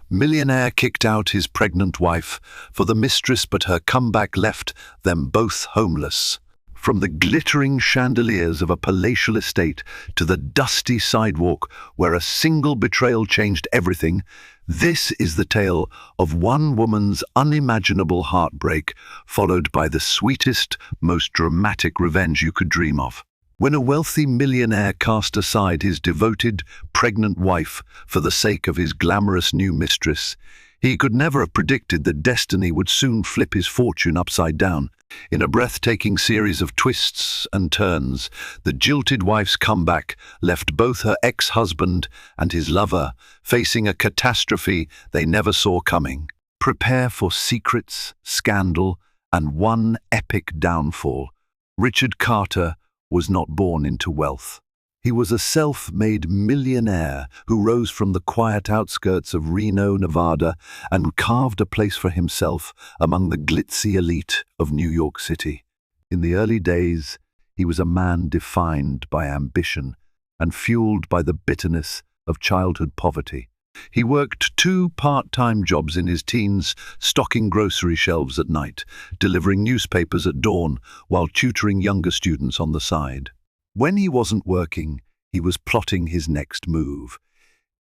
Millionaire kicked out his pregnant wife for the mistress, but her comeback left them both homeless. From the glittering chandeliers of a palatial estate to the dusty sidewalk where a single betrayal changed everything, this is the tale of one woman's unimaginable heartbreak, followed by the sweetest, most dramatic revenge you could dream of. When a wealthy millionaire cast aside his devoted, pregnant wife for the sake of his glamorous new mistress, he could never have predicted that destiny would soon flip his fortune upside down. In a breathtaking series of twists and turns, the jilted wife's comeback left both her ex-husband and his lover facing a catastrophe they never saw coming. Prepare for secrets, scandal, and one epic downfall. Richard Carter was not born into wealth. He was a self-made millionaire who rose from the quiet outskirts of Reno, Nevada, and carved a place for himself among the glitzy elite of New York City. In the early days, he was a man defined by ambition and fueled by the bitterness of childhood poverty. He worked 2 part-time jobs in his teens, stocking grocery shelves at night, delivering newspapers at dawn, while tutoring younger students on the side. When he wasn't working, he was plotting his next move.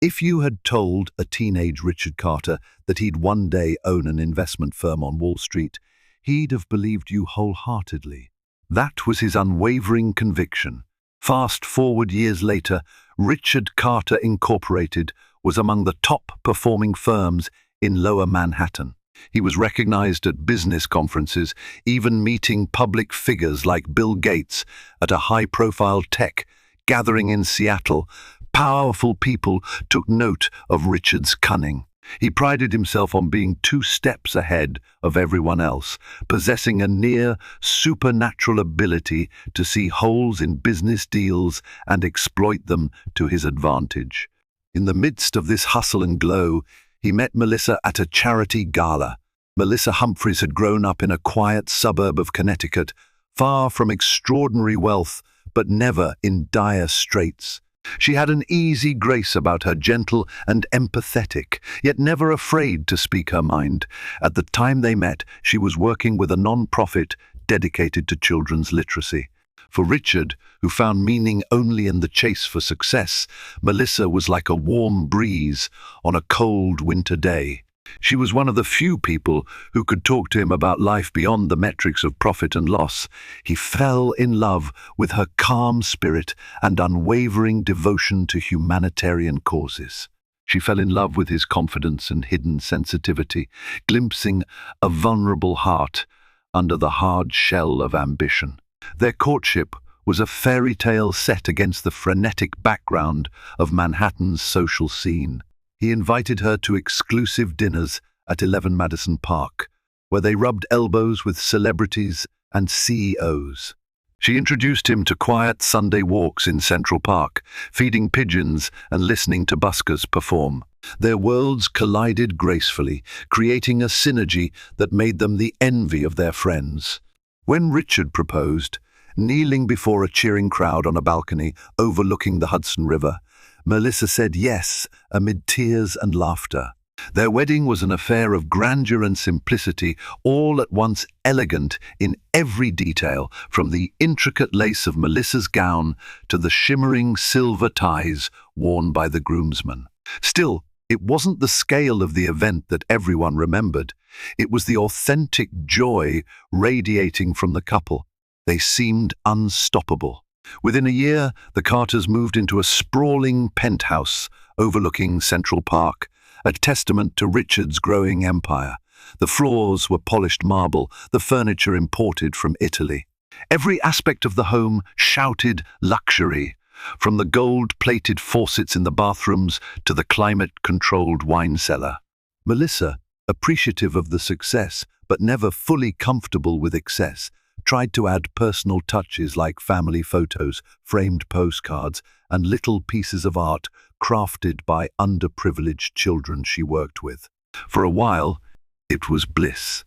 If you had told a teenage Richard Carter that he'd one day own an investment firm on Wall Street, he'd have believed you wholeheartedly. That was his unwavering conviction. Fast forward years later, Richard Carter Incorporated was among the top-performing firms in Lower Manhattan. He was recognized at business conferences, even meeting public figures like Bill Gates at a high-profile tech gathering in Seattle. Powerful people took note of Richard's cunning. He prided himself on being 2 steps ahead of everyone else, possessing a near supernatural ability to see holes in business deals and exploit them to his advantage. In the midst of this hustle and glow, he met Melissa at a charity gala. Melissa Humphreys had grown up in a quiet suburb of Connecticut, far from extraordinary wealth, but never in dire straits. She had an easy grace about her, gentle and empathetic, yet never afraid to speak her mind. At the time they met, she was working with a non-profit dedicated to children's literacy. For Richard, who found meaning only in the chase for success, Melissa was like a warm breeze on a cold winter day. She was one of the few people who could talk to him about life beyond the metrics of profit and loss. He fell in love with her calm spirit and unwavering devotion to humanitarian causes. She fell in love with his confidence and hidden sensitivity, glimpsing a vulnerable heart under the hard shell of ambition. Their courtship was a fairy tale set against the frenetic background of Manhattan's social scene. He invited her to exclusive dinners at 11 Madison Park, where they rubbed elbows with celebrities and CEOs. She introduced him to quiet Sunday walks in Central Park, feeding pigeons and listening to buskers perform. Their worlds collided gracefully, creating a synergy that made them the envy of their friends. When Richard proposed, kneeling before a cheering crowd on a balcony overlooking the Hudson River, Melissa said yes amid tears and laughter. Their wedding was an affair of grandeur and simplicity, all at once elegant in every detail, from the intricate lace of Melissa's gown to the shimmering silver ties worn by the groomsmen. Still, it wasn't the scale of the event that everyone remembered. It was the authentic joy radiating from the couple. They seemed unstoppable. Within a year, the Carters moved into a sprawling penthouse overlooking Central Park, a testament to Richard's growing empire. The floors were polished marble, the furniture imported from Italy. Every aspect of the home shouted luxury, from the gold-plated faucets in the bathrooms to the climate-controlled wine cellar. Melissa, appreciative of the success but never fully comfortable with excess, tried to add personal touches like family photos, framed postcards, and little pieces of art crafted by underprivileged children she worked with. For a while, it was bliss.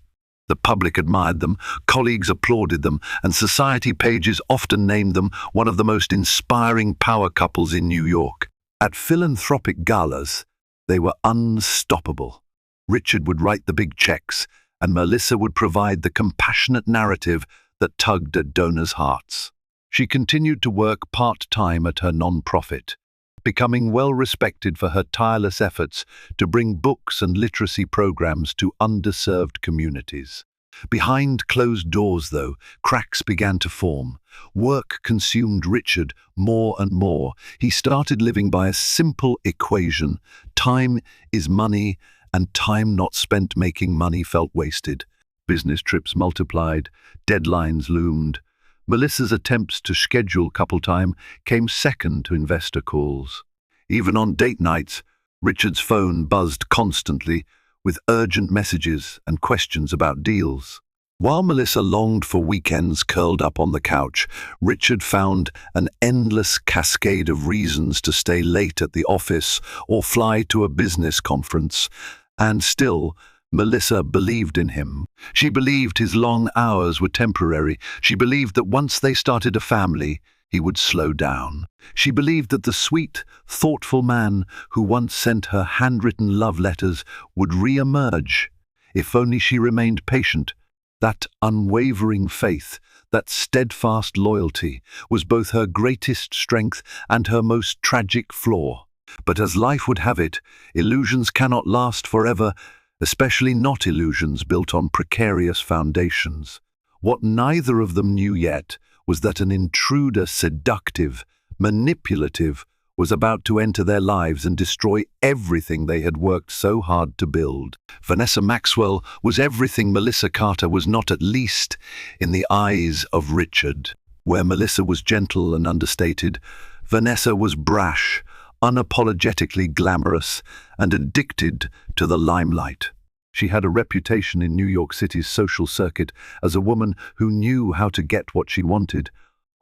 The public admired them, colleagues applauded them, and society pages often named them one of the most inspiring power couples in New York. At philanthropic galas, They were unstoppable. Richard would write the big checks, and Melissa would provide the compassionate narrative that tugged at donors' hearts. She continued to work part-time at her non-profit, becoming well-respected for her tireless efforts to bring books and literacy programs to underserved communities. Behind closed doors, though, cracks began to form. Work consumed Richard more and more. He started living by a simple equation: time is money, and time not spent making money felt wasted. Business trips multiplied, deadlines loomed. Melissa's attempts to schedule couple time came second to investor calls. Even on date nights, Richard's phone buzzed constantly with urgent messages and questions about deals. While Melissa longed for weekends curled up on the couch, Richard found an endless cascade of reasons to stay late at the office or fly to a business conference. And still, Melissa believed in him. She believed his long hours were temporary. She believed that once they started a family, he would slow down. She believed that the sweet, thoughtful man who once sent her handwritten love letters would re-emerge, if only she remained patient. That unwavering faith, that steadfast loyalty, was both her greatest strength and her most tragic flaw. But as life would have it, illusions cannot last forever, especially not illusions built on precarious foundations. What neither of them knew yet was that an intruder, seductive, manipulative, was about to enter their lives and destroy everything they had worked so hard to build. Vanessa Maxwell was everything Melissa Carter was not, at least in the eyes of Richard. Where Melissa was gentle and understated, Vanessa was brash, unapologetically glamorous, and addicted to the limelight. She had a reputation in New York City's social circuit as a woman who knew how to get what she wanted,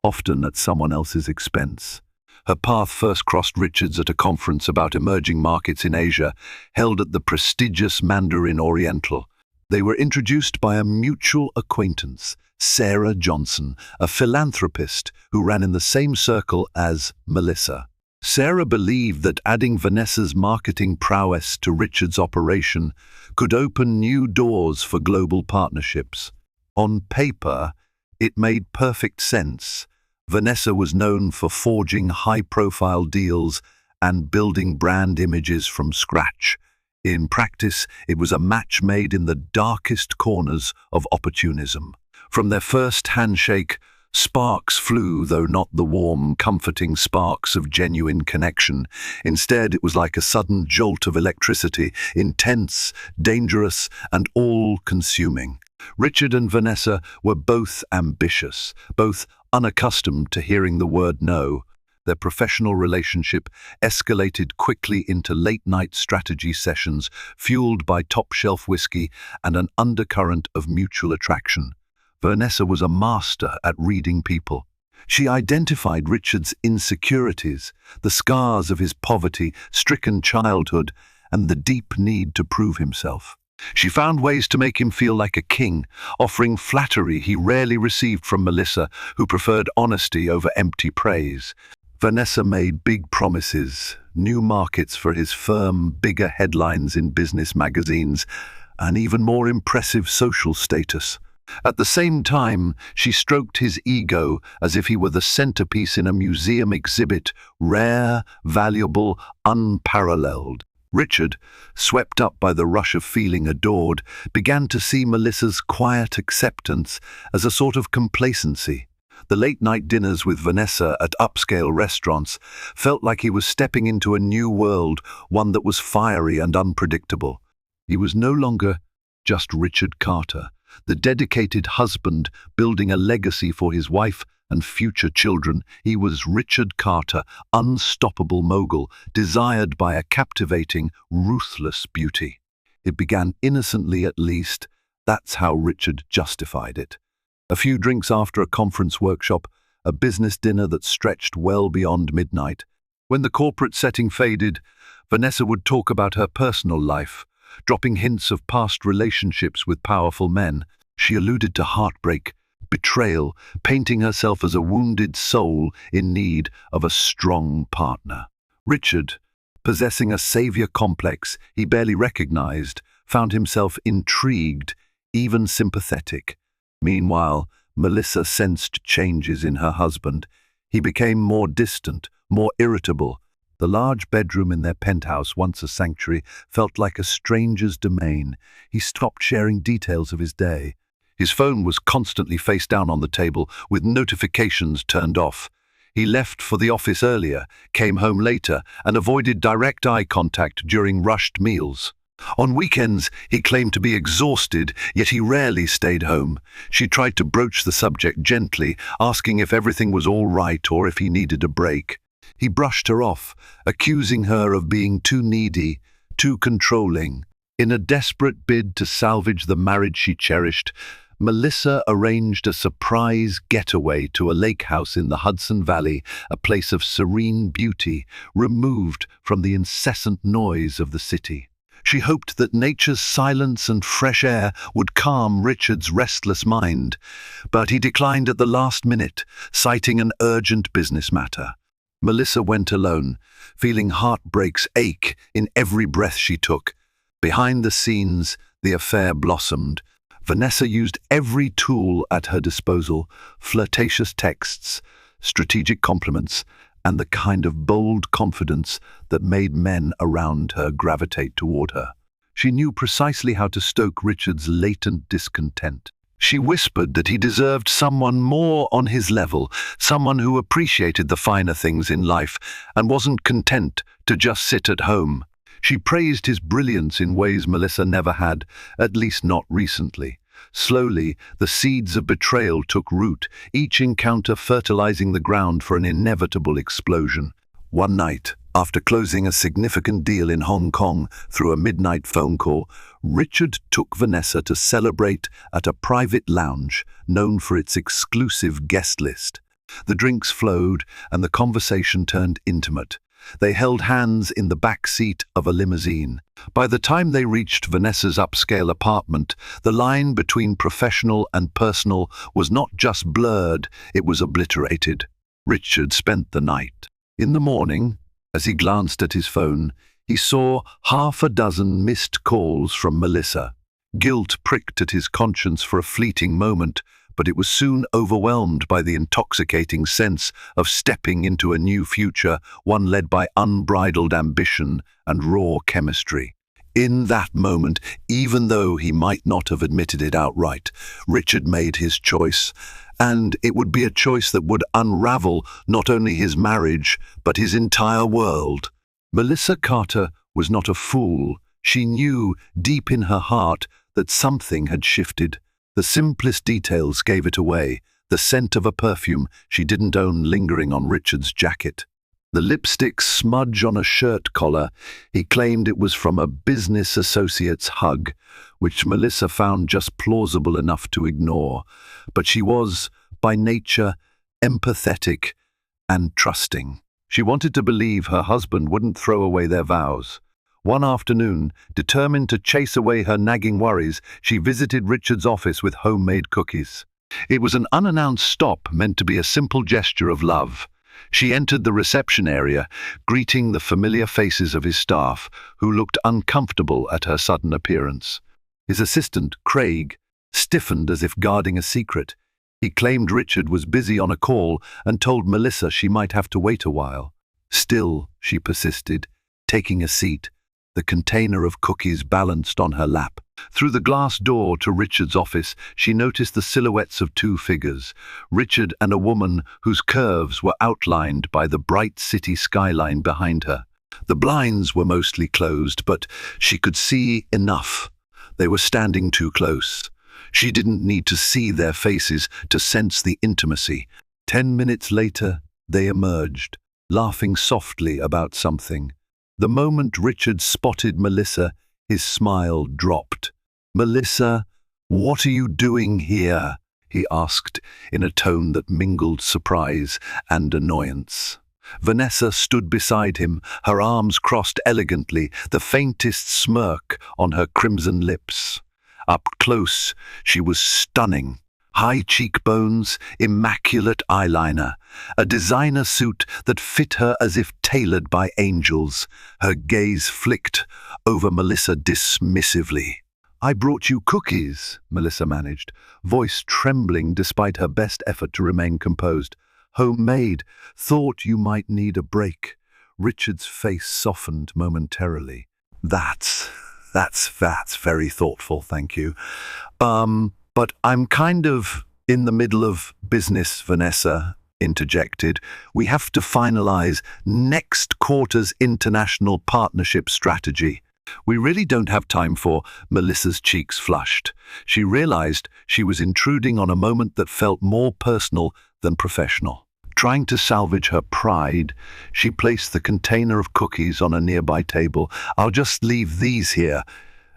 often at someone else's expense. Her path first crossed Richard's at a conference about emerging markets in Asia, held at the prestigious Mandarin Oriental. They were introduced by a mutual acquaintance, Sarah Johnson, a philanthropist who ran in the same circle as Melissa. Sarah believed that adding Vanessa's marketing prowess to Richard's operation could open new doors for global partnerships. On paper, it made perfect sense. Vanessa was known for forging high-profile deals and building brand images from scratch. In practice, it was a match made in the darkest corners of opportunism. From their first handshake, sparks flew, though not the warm, comforting sparks of genuine connection. Instead, it was like a sudden jolt of electricity, intense, dangerous, and all-consuming. Richard and Vanessa were both ambitious, both unaccustomed to hearing the word no. Their professional relationship escalated quickly into late-night strategy sessions, fueled by top-shelf whiskey and an undercurrent of mutual attraction. Vanessa was a master at reading people. She identified Richard's insecurities, the scars of his poverty-stricken childhood, and the deep need to prove himself. She found ways to make him feel like a king, offering flattery he rarely received from Melissa, who preferred honesty over empty praise. Vanessa made big promises, new markets for his firm, bigger headlines in business magazines, and even more impressive social status. At the same time, she stroked his ego as if he were the centerpiece in a museum exhibit, rare, valuable, unparalleled. Richard, swept up by the rush of feeling adored, began to see Melissa's quiet acceptance as a sort of complacency. The late-night dinners with Vanessa at upscale restaurants felt like he was stepping into a new world, one that was fiery and unpredictable. He was no longer just Richard Carter, the dedicated husband building a legacy for his wife and future children. He was Richard Carter, unstoppable mogul, desired by a captivating, ruthless beauty. It began innocently, at least. That's how Richard justified it. A few drinks after a conference workshop, a business dinner that stretched well beyond midnight. When the corporate setting faded, Vanessa would talk about her personal life, dropping hints of past relationships with powerful men. She alluded to heartbreak, betrayal, painting herself as a wounded soul in need of a strong partner. Richard, possessing a savior complex he barely recognized, found himself intrigued, even sympathetic. Meanwhile, Melissa sensed changes in her husband. He became more distant, more irritable. The large bedroom in their penthouse, once a sanctuary, felt like a stranger's domain. He stopped sharing details of his day. His phone was constantly face down on the table, with notifications turned off. He left for the office earlier, came home later, and avoided direct eye contact during rushed meals. On weekends, he claimed to be exhausted, yet he rarely stayed home. She tried to broach the subject gently, asking if everything was all right or if he needed a break. He brushed her off, accusing her of being too needy, too controlling. In a desperate bid to salvage the marriage she cherished, Melissa arranged a surprise getaway to a lake house in the Hudson Valley, a place of serene beauty, removed from the incessant noise of the city. She hoped that nature's silence and fresh air would calm Richard's restless mind, but he declined at the last minute, citing an urgent business matter. Melissa went alone, feeling heartbreak's ache in every breath she took. Behind the scenes, the affair blossomed. Vanessa used every tool at her disposal: flirtatious texts, strategic compliments, and the kind of bold confidence that made men around her gravitate toward her. She knew precisely how to stoke Richard's latent discontent. She whispered that he deserved someone more on his level, someone who appreciated the finer things in life and wasn't content to just sit at home. She praised his brilliance in ways Melissa never had, at least not recently. Slowly, the seeds of betrayal took root, each encounter fertilizing the ground for an inevitable explosion. One night, after closing a significant deal in Hong Kong through a midnight phone call, Richard took Vanessa to celebrate at a private lounge known for its exclusive guest list. The drinks flowed and the conversation turned intimate. They held hands in the back seat of a limousine. By the time they reached Vanessa's upscale apartment, the line between professional and personal was not just blurred, it was obliterated. Richard spent the night. In the morning, as he glanced at his phone, he saw half a dozen missed calls from Melissa. Guilt pricked at his conscience for a fleeting moment, but it was soon overwhelmed by the intoxicating sense of stepping into a new future, one led by unbridled ambition and raw chemistry. In that moment, even though he might not have admitted it outright, Richard made his choice, and it would be a choice that would unravel not only his marriage, but his entire world. Melissa Carter was not a fool. She knew, deep in her heart, that something had shifted. The simplest details gave it away: the scent of a perfume she didn't own lingering on Richard's jacket, the lipstick smudge on a shirt collar. He claimed it was from a business associate's hug, which Melissa found just plausible enough to ignore. But she was, by nature, empathetic and trusting. She wanted to believe her husband wouldn't throw away their vows. One afternoon, determined to chase away her nagging worries, she visited Richard's office with homemade cookies. It was an unannounced stop meant to be a simple gesture of love. She entered the reception area, greeting the familiar faces of his staff, who looked uncomfortable at her sudden appearance. His assistant, Craig, stiffened as if guarding a secret. He claimed Richard was busy on a call and told Melissa she might have to wait a while. Still, she persisted, taking a seat, the container of cookies balanced on her lap. Through the glass door to Richard's office, she noticed the silhouettes of two figures, Richard and a woman whose curves were outlined by the bright city skyline behind her. The blinds were mostly closed, but she could see enough. They were standing too close. She didn't need to see their faces to sense the intimacy. 10 minutes later, they emerged, laughing softly about something. The moment Richard spotted Melissa, his smile dropped. "Melissa, what are you doing here?" he asked in a tone that mingled surprise and annoyance. Vanessa stood beside him, her arms crossed elegantly, the faintest smirk on her crimson lips. Up close, she was stunning. High cheekbones, immaculate eyeliner, a designer suit that fit her as if tailored by angels. Her gaze flicked over Melissa dismissively. "I brought you cookies," Melissa managed, voice trembling despite her best effort to remain composed. "Homemade. Thought you might need a break." Richard's face softened momentarily. That's very thoughtful, thank you. But I'm kind of in the middle of business," Vanessa interjected. "We have to finalize next quarter's international partnership strategy." "We really don't have time for—" Melissa's cheeks flushed. She realized she was intruding on a moment that felt more personal than professional. Trying to salvage her pride, she placed the container of cookies on a nearby table. "I'll just leave these here.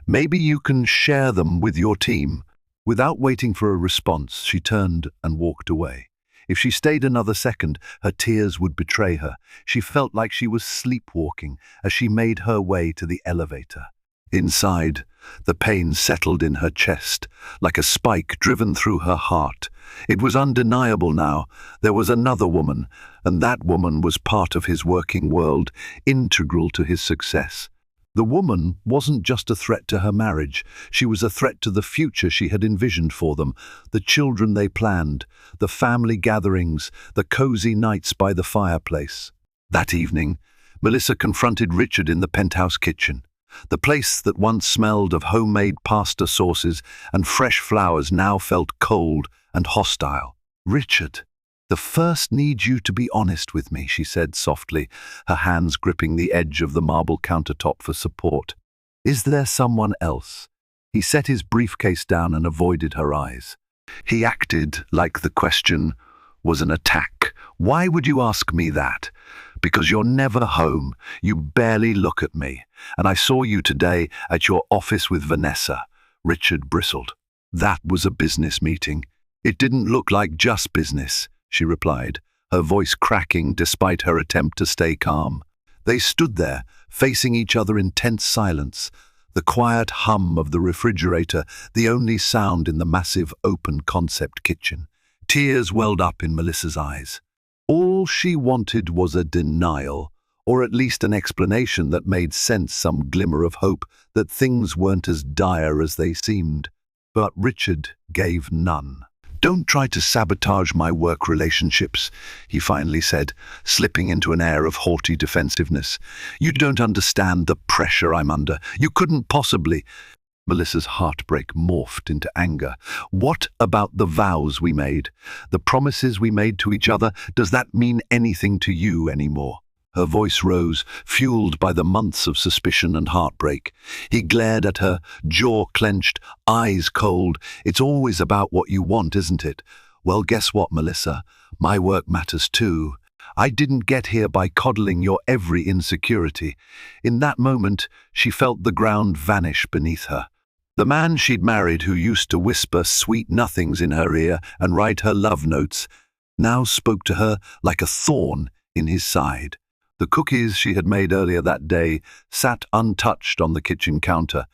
Maybe you can share them with your team." Without waiting for a response, she turned and walked away. If she stayed another second, her tears would betray her. She felt like she was sleepwalking as she made her way to the elevator. Inside, the pain settled in her chest, like a spike driven through her heart. It was undeniable now. There was another woman, and that woman was part of his working world, integral to his success. The woman wasn't just a threat to her marriage. She was a threat to the future she had envisioned for them, the children they planned, the family gatherings, the cozy nights by the fireplace. That evening, Melissa confronted Richard in the penthouse kitchen. The place that once smelled of homemade pasta sauces and fresh flowers now felt cold and hostile. "Richard, the first needs you to be honest with me," she said softly, her hands gripping the edge of the marble countertop for support. "Is there someone else?" He set his briefcase down and avoided her eyes. He acted like the question was an attack. "Why would you ask me that?" "Because you're never home. You barely look at me. And I saw you today at your office with Vanessa." Richard bristled. "That was a business meeting." "It didn't look like just business," she replied, her voice cracking despite her attempt to stay calm. They stood there, facing each other in tense silence, the quiet hum of the refrigerator the only sound in the massive open-concept kitchen. Tears welled up in Melissa's eyes. All she wanted was a denial, or at least an explanation that made sense, some glimmer of hope that things weren't as dire as they seemed. But Richard gave none. "Don't try to sabotage my work relationships," he finally said, slipping into an air of haughty defensiveness. "You don't understand the pressure I'm under. You couldn't possibly—" Melissa's heartbreak morphed into anger. "What about the vows we made? The promises we made to each other? Does that mean anything to you anymore?" Her voice rose, fueled by the months of suspicion and heartbreak. He glared at her, jaw clenched, eyes cold. "It's always about what you want, isn't it? Well, guess what, Melissa? My work matters too. I didn't get here by coddling your every insecurity." In that moment, she felt the ground vanish beneath her. The man she'd married, who used to whisper sweet nothings in her ear and write her love notes, now spoke to her like a thorn in his side. The cookies she had made earlier that day sat untouched on the kitchen counter.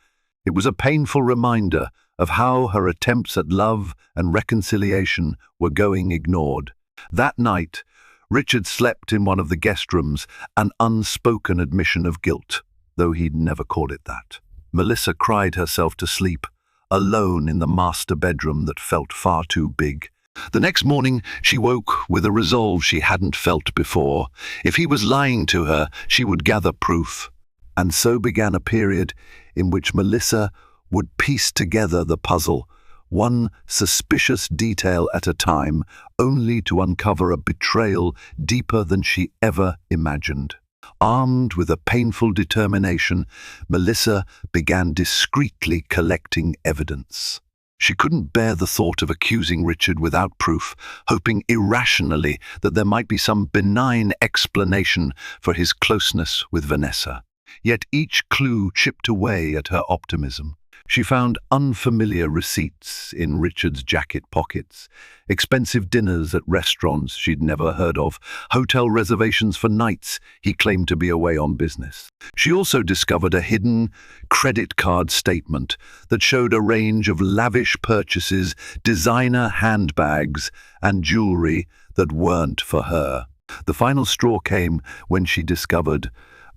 It was a painful reminder of how her attempts at love and reconciliation were going ignored. That night, Richard slept in one of the guest rooms, an unspoken admission of guilt, though he'd never called it that. Melissa cried herself to sleep, alone in the master bedroom that felt far too big. The next morning, she woke with a resolve she hadn't felt before. If he was lying to her, she would gather proof. And so began a period in which Melissa would piece together the puzzle, one suspicious detail at a time, only to uncover a betrayal deeper than she ever imagined. Armed with a painful determination, Melissa began discreetly collecting evidence. She couldn't bear the thought of accusing Richard without proof, hoping irrationally that there might be some benign explanation for his closeness with Vanessa. Yet each clue chipped away at her optimism. She found unfamiliar receipts in Richard's jacket pockets, expensive dinners at restaurants she'd never heard of, hotel reservations for nights he claimed to be away on business. She also discovered a hidden credit card statement that showed a range of lavish purchases, designer handbags, and jewelry that weren't for her. The final straw came when she discovered,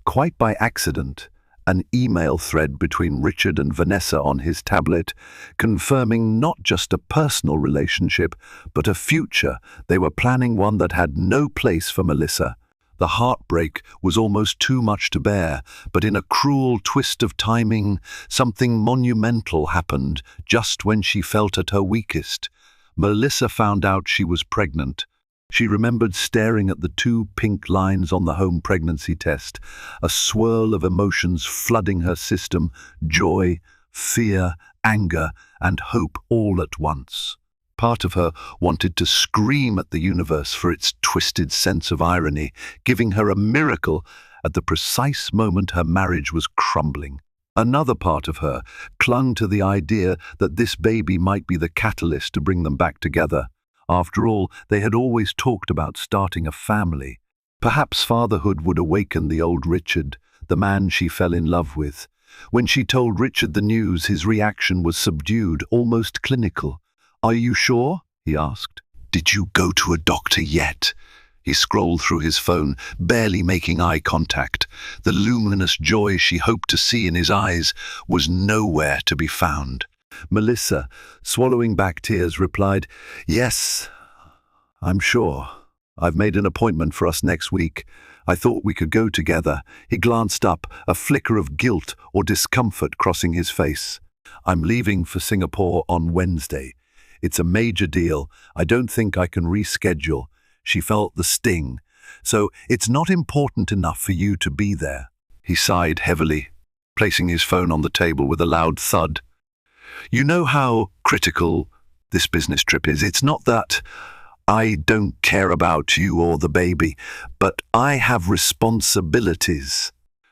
quite by accident, an email thread between Richard and Vanessa on his tablet, confirming not just a personal relationship, but a future. They were planning one that had no place for Melissa. The heartbreak was almost too much to bear, but in a cruel twist of timing, something monumental happened just when she felt at her weakest. Melissa found out she was pregnant. She remembered staring at the 2 pink lines on the home pregnancy test, a swirl of emotions flooding her system, joy, fear, anger, and hope all at once. Part of her wanted to scream at the universe for its twisted sense of irony, giving her a miracle at the precise moment her marriage was crumbling. Another part of her clung to the idea that this baby might be the catalyst to bring them back together. After all, they had always talked about starting a family. Perhaps fatherhood would awaken the old Richard, the man she fell in love with. When she told Richard the news, his reaction was subdued, almost clinical. "Are you sure?" he asked. "Did you go to a doctor yet?" He scrolled through his phone, barely making eye contact. The luminous joy she hoped to see in his eyes was nowhere to be found. Melissa, swallowing back tears, replied, "Yes, I'm sure. I've made an appointment for us next week. I thought we could go together." He glanced up, a flicker of guilt or discomfort crossing his face. "I'm leaving for Singapore on Wednesday. It's a major deal. I don't think I can reschedule." She felt the sting. "So it's not important enough for you to be there." He sighed heavily, placing his phone on the table with a loud thud. "You know how critical this business trip is. It's not that I don't care about you or the baby, but I have responsibilities."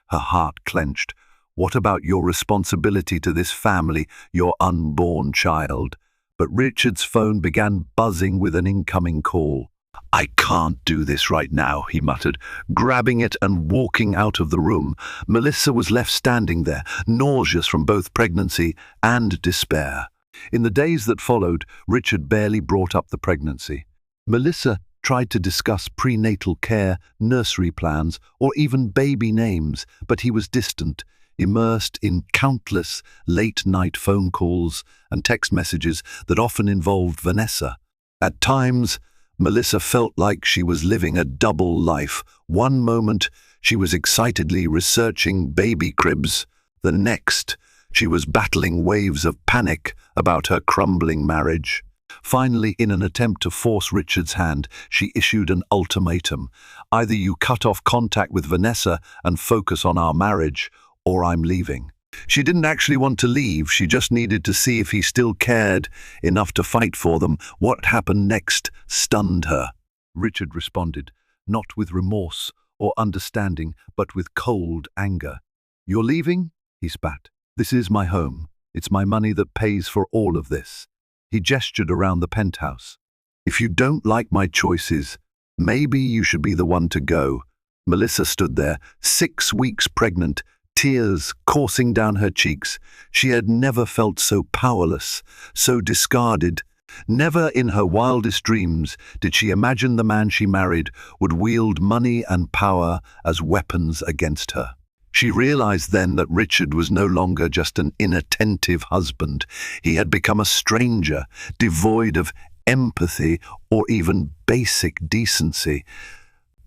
Her heart clenched. "What about your responsibility to this family, your unborn child?" But Richard's phone began buzzing with an incoming call. "I can't do this right now," he muttered, grabbing it and walking out of the room. Melissa was left standing there, nauseous from both pregnancy and despair. In the days that followed, Richard barely brought up the pregnancy. Melissa tried to discuss prenatal care, nursery plans, or even baby names, but he was distant, immersed in countless late-night phone calls and text messages that often involved Vanessa. At times, Melissa felt like she was living a double life. One moment, she was excitedly researching baby cribs. The next, she was battling waves of panic about her crumbling marriage. Finally, in an attempt to force Richard's hand, she issued an ultimatum. "Either you cut off contact with Vanessa and focus on our marriage, or I'm leaving." She didn't actually want to leave, she just needed to see if he still cared enough to fight for them. What happened next stunned her. Richard responded, not with remorse or understanding, but with cold anger. "You're leaving?" he spat. "This is my home. It's my money that pays for all of this." He gestured around the penthouse. "If you don't like my choices, maybe you should be the one to go." Melissa stood there, 6 weeks pregnant, tears coursing down her cheeks. She had never felt so powerless, so discarded. Never in her wildest dreams did she imagine the man she married would wield money and power as weapons against her. She realized then that Richard was no longer just an inattentive husband. He had become a stranger, devoid of empathy or even basic decency.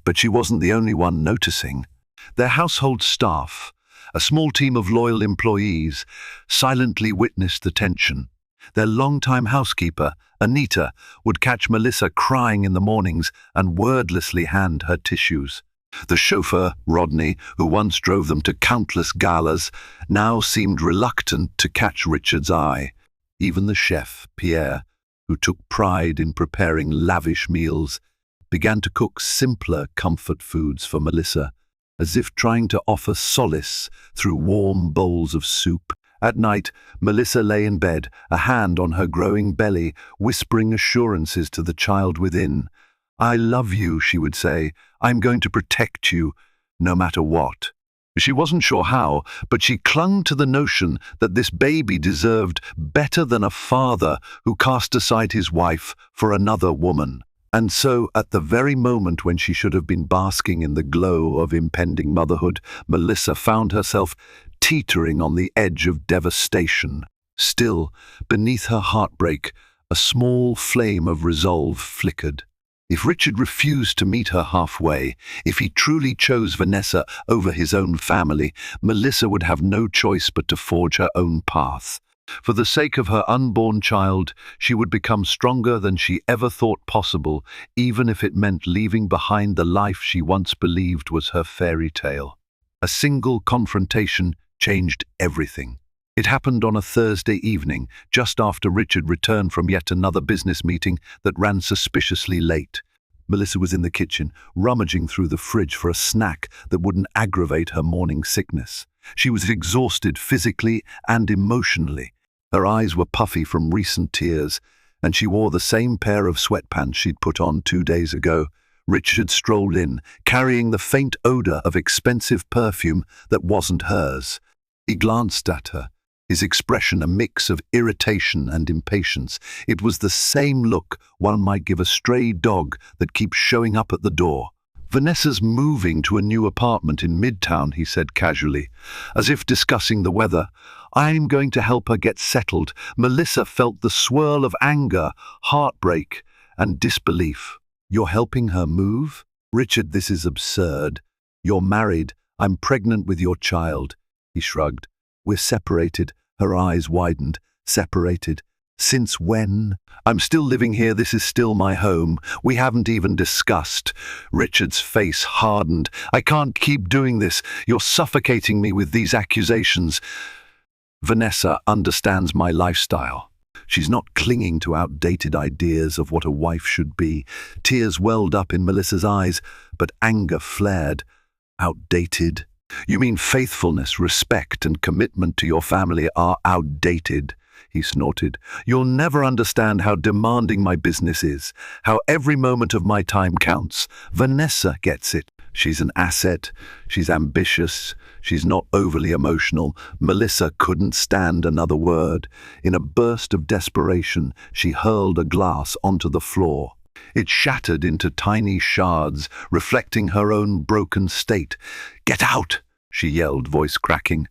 But she wasn't the only one noticing. Their household staff, a small team of loyal employees, silently witnessed the tension. Their longtime housekeeper, Anita, would catch Melissa crying in the mornings and wordlessly hand her tissues. The chauffeur, Rodney, who once drove them to countless galas, now seemed reluctant to catch Richard's eye. Even the chef, Pierre, who took pride in preparing lavish meals, began to cook simpler comfort foods for Melissa, as if trying to offer solace through warm bowls of soup. At night, Melissa lay in bed, a hand on her growing belly, whispering assurances to the child within. "I love you," she would say. "I'm going to protect you, no matter what." She wasn't sure how, but she clung to the notion that this baby deserved better than a father who cast aside his wife for another woman. And so, at the very moment when she should have been basking in the glow of impending motherhood, Melissa found herself teetering on the edge of devastation. Still, beneath her heartbreak, a small flame of resolve flickered. If Richard refused to meet her halfway, if he truly chose Vanessa over his own family, Melissa would have no choice but to forge her own path. For the sake of her unborn child, she would become stronger than she ever thought possible, even if it meant leaving behind the life she once believed was her fairy tale. A single confrontation changed everything. It happened on a Thursday evening, just after Richard returned from yet another business meeting that ran suspiciously late. Melissa was in the kitchen, rummaging through the fridge for a snack that wouldn't aggravate her morning sickness. She was exhausted physically and emotionally. Her eyes were puffy from recent tears, and she wore the same pair of sweatpants she'd put on 2 days ago. Richard strolled in, carrying the faint odor of expensive perfume that wasn't hers. He glanced at her, his expression a mix of irritation and impatience. It was the same look one might give a stray dog that keeps showing up at the door. "Vanessa's moving to a new apartment in Midtown," he said casually, as if discussing the weather. "I'm going to help her get settled." Melissa felt the swirl of anger, heartbreak, and disbelief. "You're helping her move? Richard, this is absurd. You're married. I'm pregnant with your child." He shrugged. "We're separated." Her eyes widened. "Separated? Since when?" "I'm still living here. This is still my home. We haven't even discussed." Richard's face hardened. "I can't keep doing this. You're suffocating me with these accusations." "Vanessa understands my lifestyle. She's not clinging to outdated ideas of what a wife should be." Tears welled up in Melissa's eyes, but anger flared. "Outdated? You mean faithfulness, respect, and commitment to your family are outdated?" he snorted. "You'll never understand how demanding my business is, how every moment of my time counts. Vanessa gets it. She's an asset. She's ambitious. She's not overly emotional." Melissa couldn't stand another word. In a burst of desperation, she hurled a glass onto the floor. It shattered into tiny shards, reflecting her own broken state. "Get out!" she yelled, voice cracking.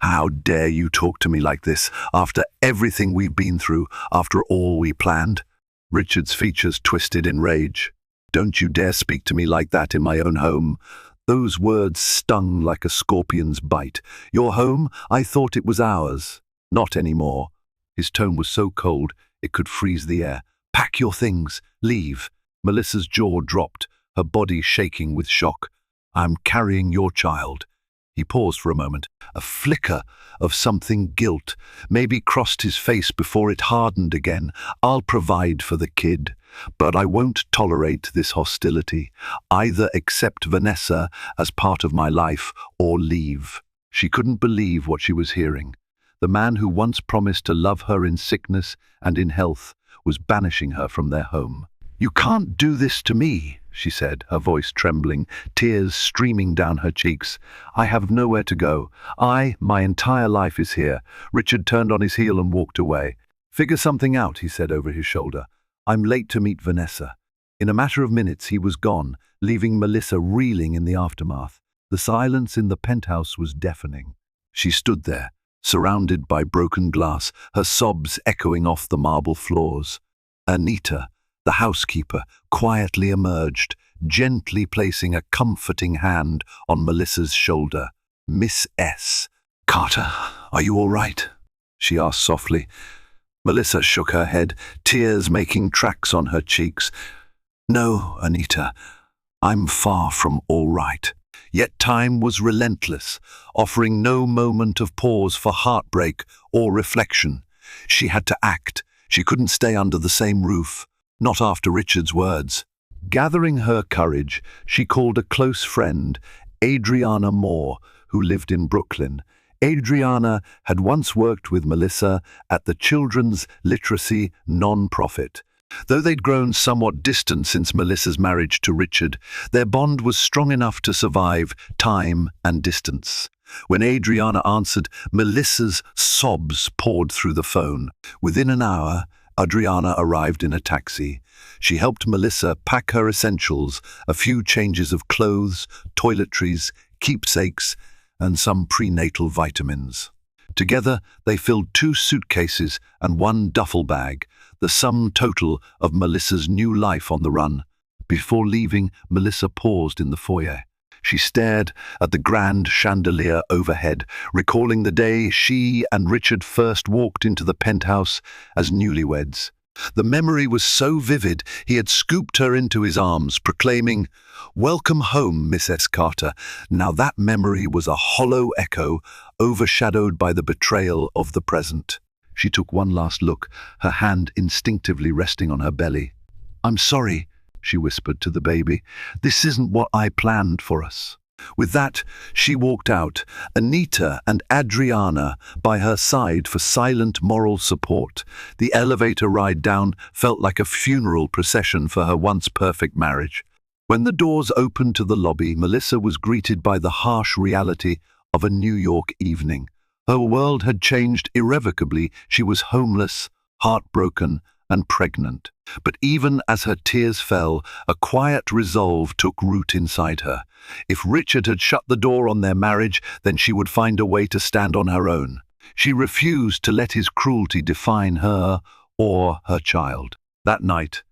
"How dare you talk to me like this, after everything we've been through, after all we planned?" Richard's features twisted in rage. "Don't you dare speak to me like that in my own home." Those words stung like a scorpion's bite. "Your home? I thought it was ours." "Not anymore." His tone was so cold it could freeze the air. "Pack your things. Leave." Melissa's jaw dropped, her body shaking with shock. "I'm carrying your child." He paused for a moment. A flicker of something guilt maybe crossed his face before it hardened again. "I'll provide for the kid, but I won't tolerate this hostility. Either accept Vanessa as part of my life or leave." She couldn't believe what she was hearing. The man who once promised to love her in sickness and in health was banishing her from their home. "You can't do this to me," she said, her voice trembling, tears streaming down her cheeks. "I have nowhere to go. My entire life is here." Richard turned on his heel and walked away. "Figure something out," he said over his shoulder. "I'm late to meet Vanessa." In a matter of minutes he was gone, leaving Melissa reeling in the aftermath. The silence in the penthouse was deafening. She stood there, surrounded by broken glass, her sobs echoing off the marble floors. Anita, the housekeeper, quietly emerged, gently placing a comforting hand on Melissa's shoulder. "Miss S. Carter, are you all right?" she asked softly. Melissa shook her head, tears making tracks on her cheeks. "No, Anita, I'm far from all right." Yet time was relentless, offering no moment of pause for heartbreak or reflection. She had to act. She couldn't stay under the same roof, not after Richard's words. Gathering her courage, she called a close friend, Adriana Moore, who lived in Brooklyn. Adriana had once worked with Melissa at the children's literacy non-profit. Though they'd grown somewhat distant since Melissa's marriage to Richard, their bond was strong enough to survive time and distance. When Adriana answered, Melissa's sobs poured through the phone. Within an hour, Adriana arrived in a taxi. She helped Melissa pack her essentials, a few changes of clothes, toiletries, keepsakes, and some prenatal vitamins. Together, they filled 2 suitcases and 1 duffel bag, the sum total of Melissa's new life on the run. Before leaving, Melissa paused in the foyer. She stared at the grand chandelier overhead, recalling the day she and Richard first walked into the penthouse as newlyweds. The memory was so vivid, he had scooped her into his arms, proclaiming, "Welcome home, Mrs. Carter." Now that memory was a hollow echo, overshadowed by the betrayal of the present. She took one last look, her hand instinctively resting on her belly. "I'm sorry," she whispered to the baby. "This isn't what I planned for us." With that, she walked out, Anita and Adriana by her side for silent moral support. The elevator ride down felt like a funeral procession for her once perfect marriage. When the doors opened to the lobby, Melissa was greeted by the harsh reality of a New York evening. Her world had changed irrevocably. She was homeless, heartbroken, and pregnant. But even as her tears fell, a quiet resolve took root inside her. If Richard had shut the door on their marriage, then she would find a way to stand on her own. She refused to let his cruelty define her or her child. That night,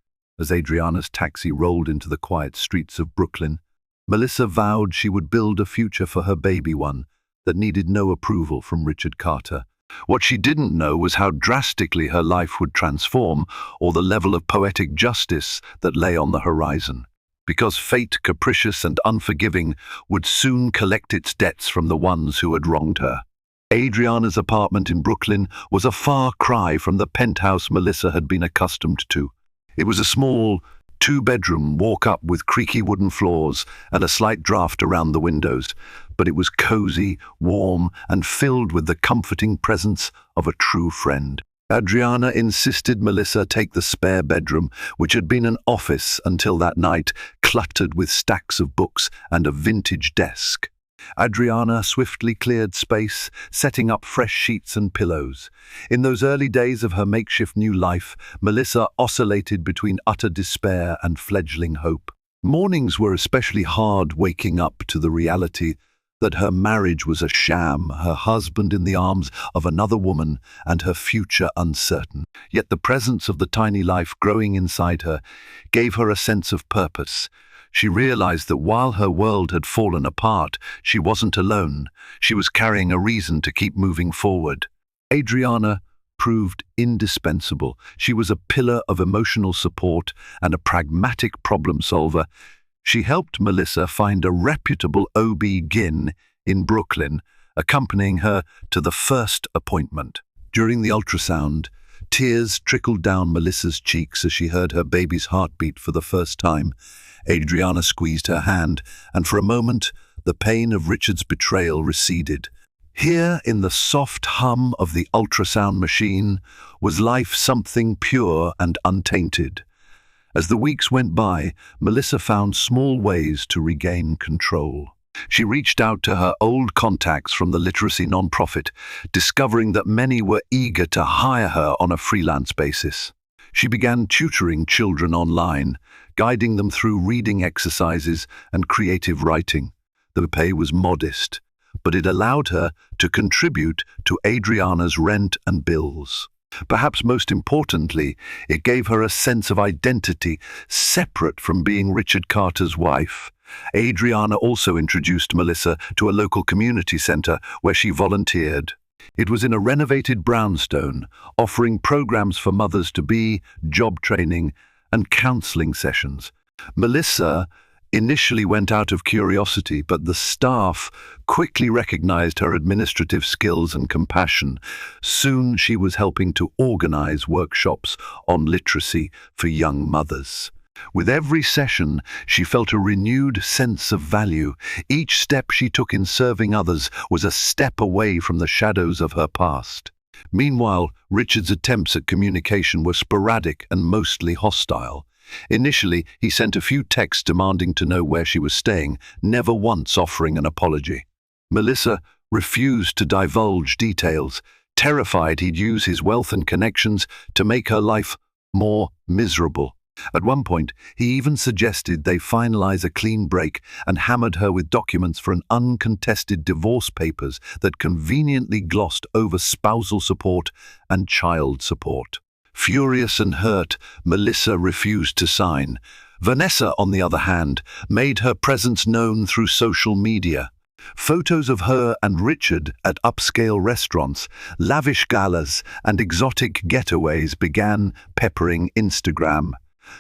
as Adriana's taxi rolled into the quiet streets of Brooklyn, Melissa vowed she would build a future for her baby one that needed no approval from Richard Carter. What she didn't know was how drastically her life would transform, or the level of poetic justice that lay on the horizon. Because fate, capricious and unforgiving, would soon collect its debts from the ones who had wronged her. Adriana's apartment in Brooklyn was a far cry from the penthouse Melissa had been accustomed to. It was a small, 2-bedroom walk-up with creaky wooden floors and a slight draft around the windows, but it was cozy, warm, and filled with the comforting presence of a true friend. Adriana insisted Melissa take the spare bedroom, which had been an office until that night, cluttered with stacks of books and a vintage desk. Adriana swiftly cleared space, setting up fresh sheets and pillows. In those early days of her makeshift new life, Melissa oscillated between utter despair and fledgling hope. Mornings were especially hard, waking up to the reality that her marriage was a sham, her husband in the arms of another woman, and her future uncertain. Yet the presence of the tiny life growing inside her gave her a sense of purpose. She realized that while her world had fallen apart, she wasn't alone. She was carrying a reason to keep moving forward. Adriana proved indispensable. She was a pillar of emotional support and a pragmatic problem solver. She helped Melissa find a reputable OB-GYN in Brooklyn, accompanying her to the first appointment. During the ultrasound, tears trickled down Melissa's cheeks as she heard her baby's heartbeat for the first time. Adriana squeezed her hand, and for a moment, the pain of Richard's betrayal receded. Here, in the soft hum of the ultrasound machine, was life something pure and untainted. As the weeks went by, Melissa found small ways to regain control. She reached out to her old contacts from the literacy nonprofit, discovering that many were eager to hire her on a freelance basis. She began tutoring children online, guiding them through reading exercises and creative writing. The pay was modest, but it allowed her to contribute to Adriana's rent and bills. Perhaps most importantly, it gave her a sense of identity separate from being Richard Carter's wife. Adriana also introduced Melissa to a local community center where she volunteered. It was in a renovated brownstone, offering programs for mothers-to-be, job training, and counseling sessions. Melissa initially went out of curiosity, but the staff quickly recognized her administrative skills and compassion. Soon she was helping to organize workshops on literacy for young mothers. With every session, she felt a renewed sense of value. Each step she took in serving others was a step away from the shadows of her past. Meanwhile, Richard's attempts at communication were sporadic and mostly hostile. Initially, he sent a few texts demanding to know where she was staying, never once offering an apology. Melissa refused to divulge details, terrified he'd use his wealth and connections to make her life more miserable. At one point, he even suggested they finalize a clean break and hammered her with documents for an uncontested divorce papers that conveniently glossed over spousal support and child support. Furious and hurt, Melissa refused to sign. Vanessa, on the other hand, made her presence known through social media. Photos of her and Richard at upscale restaurants, lavish galas, and exotic getaways began peppering Instagram.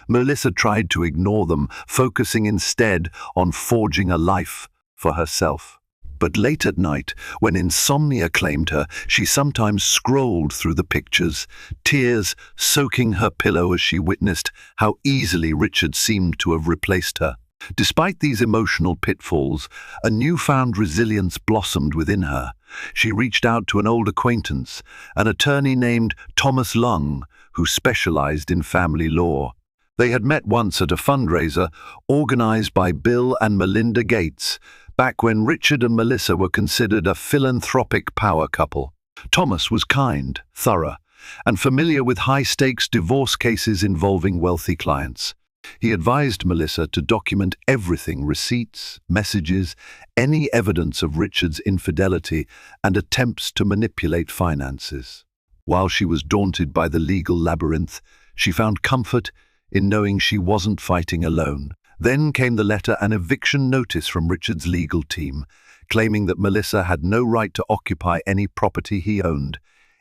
Melissa tried to ignore them, focusing instead on forging a life for herself. But late at night, when insomnia claimed her, she sometimes scrolled through the pictures, tears soaking her pillow as she witnessed how easily Richard seemed to have replaced her. Despite these emotional pitfalls, a newfound resilience blossomed within her. She reached out to an old acquaintance, an attorney named Thomas Lung, who specialized in family law. They had met once at a fundraiser organized by Bill and Melinda Gates, back when Richard and Melissa were considered a philanthropic power couple. Thomas was kind, thorough, and familiar with high-stakes divorce cases involving wealthy clients. He advised Melissa to document everything: receipts, messages, any evidence of Richard's infidelity, and attempts to manipulate finances. While she was daunted by the legal labyrinth, she found comfort in knowing she wasn't fighting alone. Then came the letter and eviction notice from Richard's legal team, claiming that Melissa had no right to occupy any property he owned.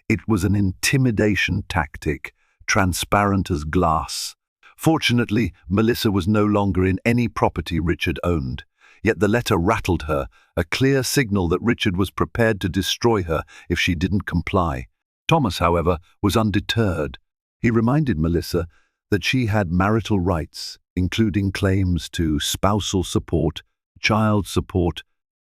It was an intimidation tactic, transparent as glass. Fortunately, Melissa was no longer in any property Richard owned. Yet the letter rattled her, a clear signal that Richard was prepared to destroy her if she didn't comply. Thomas, however, was undeterred. He reminded Melissa that she had marital rights, including claims to spousal support, child support,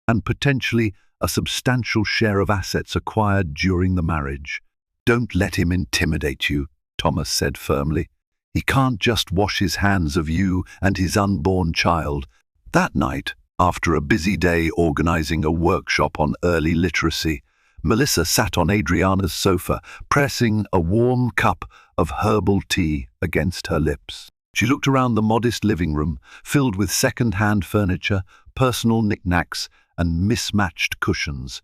and potentially a substantial share of assets acquired during the marriage. "Don't let him intimidate you," Thomas said firmly. "He can't just wash his hands of you and his unborn child." That night, after a busy day organizing a workshop on early literacy, Melissa sat on Adriana's sofa, pressing a warm cup of herbal tea against her lips. She looked around the modest living room, filled with second-hand furniture, personal knickknacks, and mismatched cushions.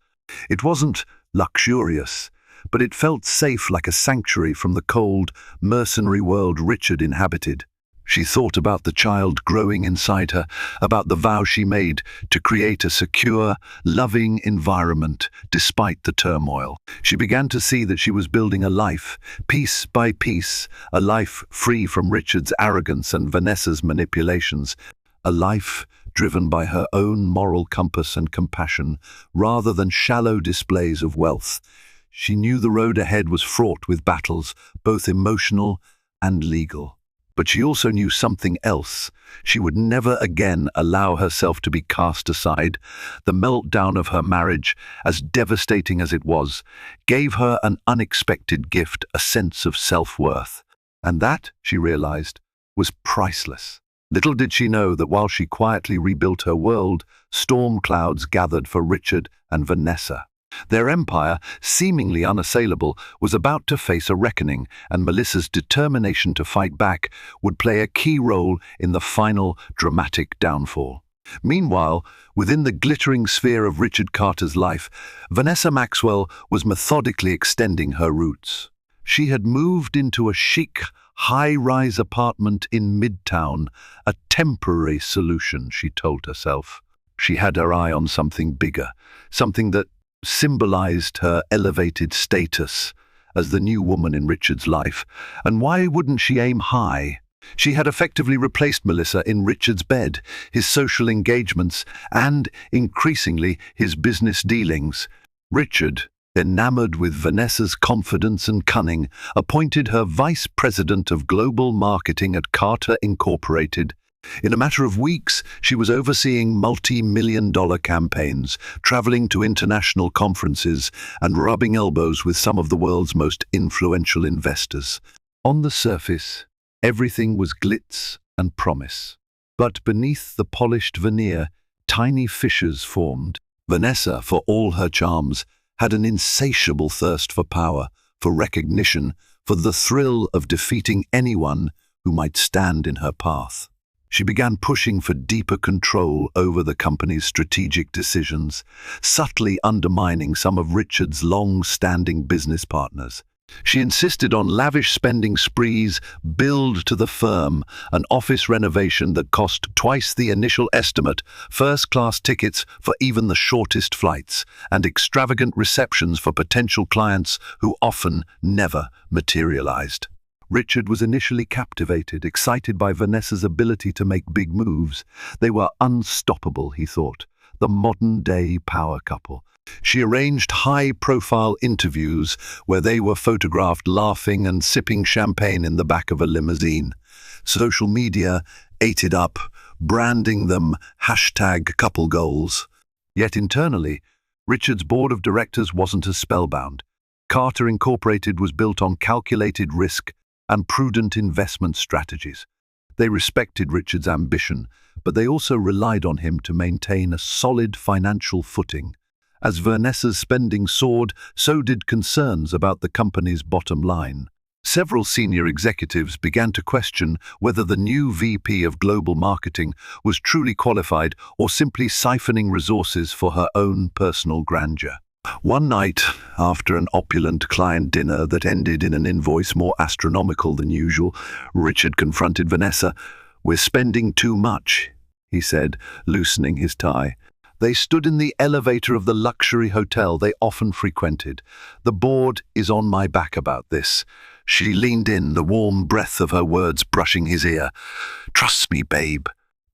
It wasn't luxurious, but it felt safe, like a sanctuary from the cold, mercenary world Richard inhabited. She thought about the child growing inside her, about the vow she made to create a secure, loving environment despite the turmoil. She began to see that she was building a life, piece by piece, a life free from Richard's arrogance and Vanessa's manipulations, a life driven by her own moral compass and compassion, rather than shallow displays of wealth. She knew the road ahead was fraught with battles, both emotional and legal. But she also knew something else. She would never again allow herself to be cast aside. The meltdown of her marriage, as devastating as it was, gave her an unexpected gift, a sense of self-worth. And that, she realized, was priceless. Little did she know that while she quietly rebuilt her world, storm clouds gathered for Richard and Vanessa. Their empire, seemingly unassailable, was about to face a reckoning, and Melissa's determination to fight back would play a key role in the final dramatic downfall. Meanwhile, within the glittering sphere of Richard Carter's life, Vanessa Maxwell was methodically extending her roots. She had moved into a chic, high-rise apartment in Midtown, a temporary solution, she told herself. She had her eye on something bigger, something that symbolized her elevated status as the new woman in Richard's life. And why wouldn't she aim high? She had effectively replaced Melissa in Richard's bed, his social engagements, and, increasingly, his business dealings. Richard, enamored with Vanessa's confidence and cunning, appointed her vice president of global marketing at Carter Incorporated. In a matter of weeks, she was overseeing multi-million-dollar campaigns, traveling to international conferences, and rubbing elbows with some of the world's most influential investors. On the surface, everything was glitz and promise. But beneath the polished veneer, tiny fissures formed. Vanessa, for all her charms, had an insatiable thirst for power, for recognition, for the thrill of defeating anyone who might stand in her path. She began pushing for deeper control over the company's strategic decisions, subtly undermining some of Richard's long-standing business partners. She insisted on lavish spending sprees, billed to the firm, an office renovation that cost twice the initial estimate, first-class tickets for even the shortest flights, and extravagant receptions for potential clients who often never materialized. Richard was initially captivated, excited by Vanessa's ability to make big moves. They were unstoppable, he thought, the modern-day power couple. She arranged high-profile interviews where they were photographed laughing and sipping champagne in the back of a limousine. Social media ate it up, branding them #couple goals. Yet internally, Richard's board of directors wasn't as spellbound. Carter Incorporated was built on calculated risk and prudent investment strategies. They respected Richard's ambition, but they also relied on him to maintain a solid financial footing. As Vanessa's spending soared, so did concerns about the company's bottom line. Several senior executives began to question whether the new VP of Global Marketing was truly qualified or simply siphoning resources for her own personal grandeur. One night, after an opulent client dinner that ended in an invoice more astronomical than usual, Richard confronted Vanessa. "We're spending too much," he said, loosening his tie. They stood in the elevator of the luxury hotel they often frequented. "The board is on my back about this." She leaned in, the warm breath of her words brushing his ear. "Trust me, babe.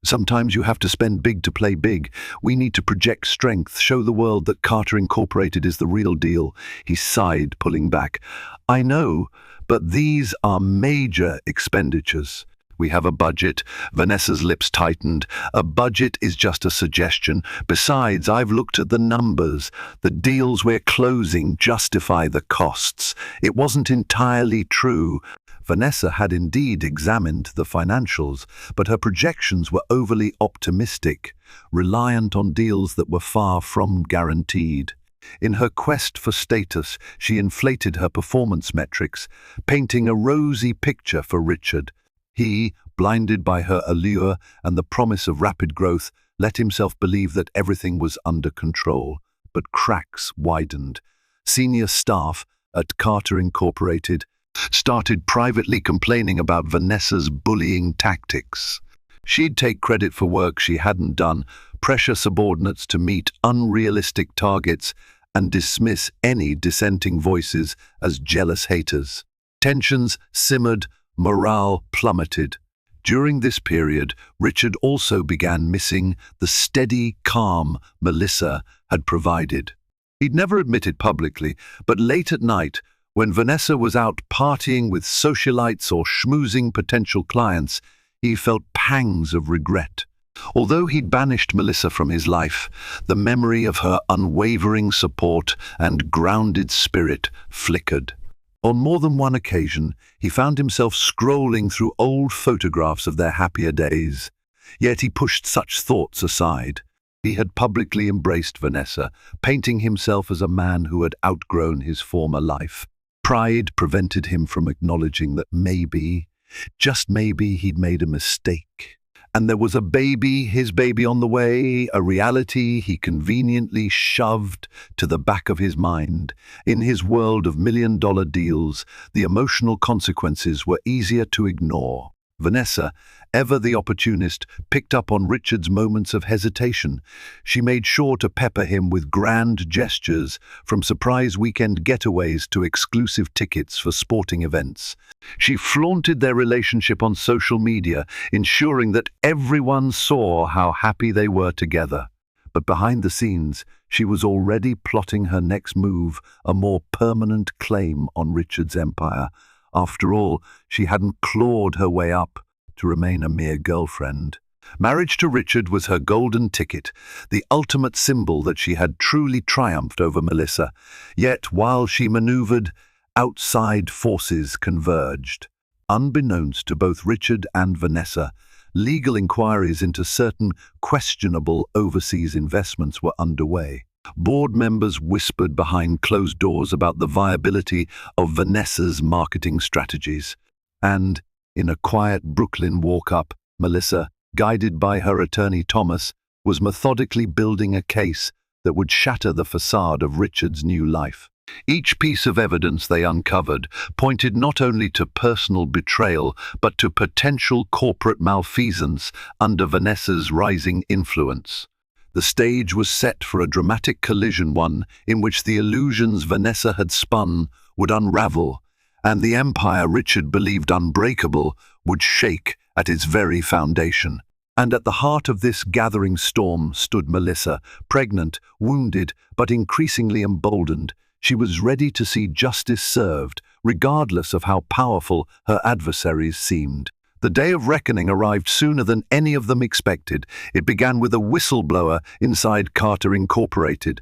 Sometimes you have to spend big to play big. We need to project strength, show the world that Carter Incorporated is the real deal." He sighed, pulling back. "I know, but these are major expenditures. We have a budget." Vanessa's lips tightened. "A budget is just a suggestion. Besides, I've looked at the numbers. The deals we're closing justify the costs." It wasn't entirely true. Vanessa had indeed examined the financials, but her projections were overly optimistic, reliant on deals that were far from guaranteed. In her quest for status, she inflated her performance metrics, painting a rosy picture for Richard. He, blinded by her allure and the promise of rapid growth, let himself believe that everything was under control. But cracks widened. Senior staff at Carter Incorporated started privately complaining about Vanessa's bullying tactics. She'd take credit for work she hadn't done, pressure subordinates to meet unrealistic targets, and dismiss any dissenting voices as jealous haters. Tensions simmered, morale plummeted. During this period, Richard also began missing the steady calm Melissa had provided. He'd never admitted publicly, but late at night, when Vanessa was out partying with socialites or schmoozing potential clients, he felt pangs of regret. Although he'd banished Melissa from his life, the memory of her unwavering support and grounded spirit flickered. On more than one occasion, he found himself scrolling through old photographs of their happier days. Yet he pushed such thoughts aside. He had publicly embraced Vanessa, painting himself as a man who had outgrown his former life. Pride prevented him from acknowledging that maybe, just maybe, he'd made a mistake. And there was a baby, his baby on the way, a reality he conveniently shoved to the back of his mind. In his world of million-dollar deals, the emotional consequences were easier to ignore. Vanessa, ever the opportunist, picked up on Richard's moments of hesitation. She made sure to pepper him with grand gestures, from surprise weekend getaways to exclusive tickets for sporting events. She flaunted their relationship on social media, ensuring that everyone saw how happy they were together. But behind the scenes, She was already plotting her next move, a more permanent claim on Richard's empire. After all, she hadn't clawed her way up to remain a mere girlfriend. Marriage to Richard was her golden ticket, the ultimate symbol that she had truly triumphed over Melissa. Yet, while she maneuvered, outside forces converged. Unbeknownst to both Richard and Vanessa, legal inquiries into certain questionable overseas investments were underway. Board members whispered behind closed doors about the viability of Vanessa's marketing strategies. And, in a quiet Brooklyn walk-up, Melissa, guided by her attorney Thomas, was methodically building a case that would shatter the facade of Richard's new life. Each piece of evidence they uncovered pointed not only to personal betrayal, but to potential corporate malfeasance under Vanessa's rising influence. The stage was set for a dramatic collision, one in which the illusions Vanessa had spun would unravel, and the empire Richard believed unbreakable would shake at its very foundation. And at the heart of this gathering storm stood Melissa, pregnant, wounded, but increasingly emboldened. She was ready to see justice served, regardless of how powerful her adversaries seemed. The day of reckoning arrived sooner than any of them expected. It began with a whistleblower inside Carter Incorporated,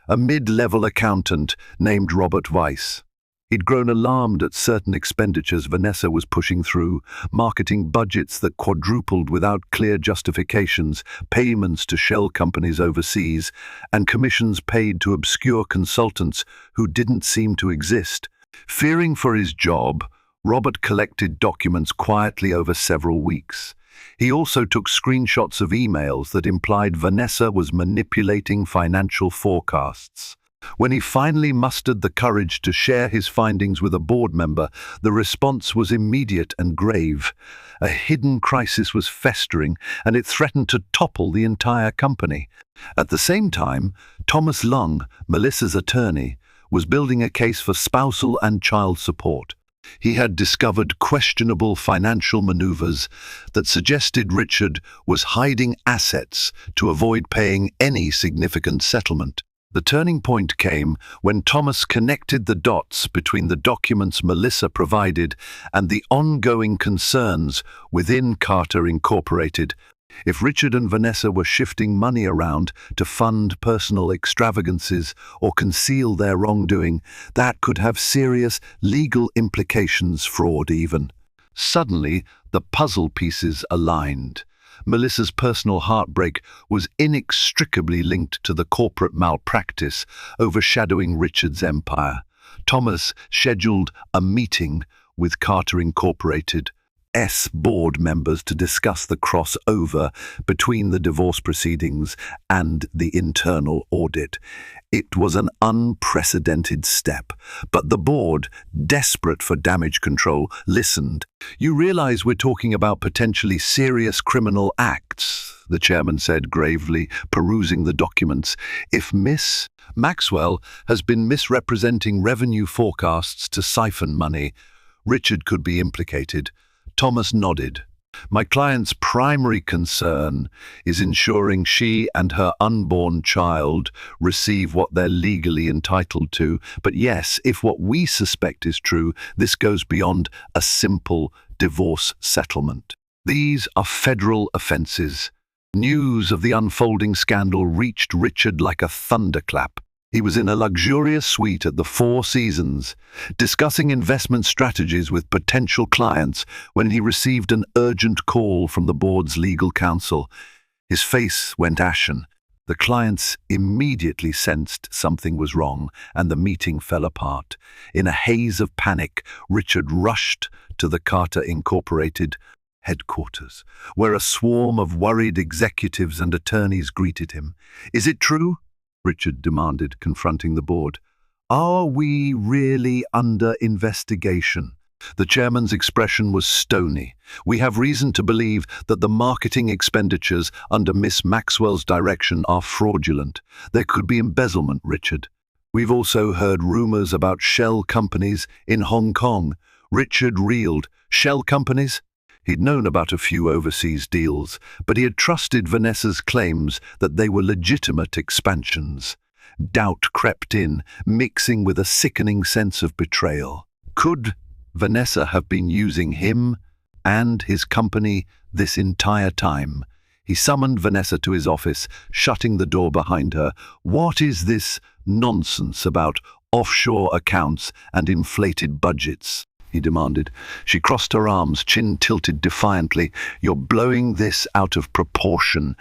a mid-level accountant named Robert Weiss. He'd grown alarmed at certain expenditures Vanessa was pushing through, marketing budgets that quadrupled without clear justifications, payments to shell companies overseas, and commissions paid to obscure consultants who didn't seem to exist. Fearing for his job, Robert collected documents quietly over several weeks. He also took screenshots of emails that implied Vanessa was manipulating financial forecasts. When he finally mustered the courage to share his findings with a board member, the response was immediate and grave. A hidden crisis was festering, and it threatened to topple the entire company. At the same time, Thomas Lung, Melissa's attorney, was building a case for spousal and child support. He had discovered questionable financial maneuvers that suggested Richard was hiding assets to avoid paying any significant settlement. The turning point came when Thomas connected the dots between the documents Melissa provided and the ongoing concerns within Carter Incorporated. If Richard and Vanessa were shifting money around to fund personal extravagances or conceal their wrongdoing, that could have serious legal implications, fraud even. Suddenly, the puzzle pieces aligned. Melissa's personal heartbreak was inextricably linked to the corporate malpractice overshadowing Richard's empire. Thomas scheduled a meeting with Carter Incorporated board members to discuss the crossover between the divorce proceedings and the internal audit. It was an unprecedented step, but the board, desperate for damage control, listened. "You realize we're talking about potentially serious criminal acts," the chairman said gravely, perusing the documents. "If Miss Maxwell has been misrepresenting revenue forecasts to siphon money, Richard could be implicated." Thomas nodded. "My client's primary concern is ensuring she and her unborn child receive what they're legally entitled to. But yes, if what we suspect is true, this goes beyond a simple divorce settlement. These are federal offenses." News of the unfolding scandal reached Richard like a thunderclap. He was in a luxurious suite at the Four Seasons, discussing investment strategies with potential clients when he received an urgent call from the board's legal counsel. His face went ashen. The clients immediately sensed something was wrong, and the meeting fell apart. In a haze of panic, Richard rushed to the Carter Incorporated headquarters, where a swarm of worried executives and attorneys greeted him. "Is it true?" Richard demanded, confronting the board. "Are we really under investigation?" The chairman's expression was stony. "We have reason to believe that the marketing expenditures under Miss Maxwell's direction are fraudulent. There could be embezzlement, Richard. We've also heard rumors about shell companies in Hong Kong." Richard reeled. Shell companies? He'd known about a few overseas deals, but he had trusted Vanessa's claims that they were legitimate expansions. Doubt crept in, mixing with a sickening sense of betrayal. Could Vanessa have been using him and his company this entire time? He summoned Vanessa to his office, shutting the door behind her. "What is this nonsense about offshore accounts and inflated budgets?" he demanded. She crossed her arms, chin tilted defiantly. "You're blowing this out of proportion.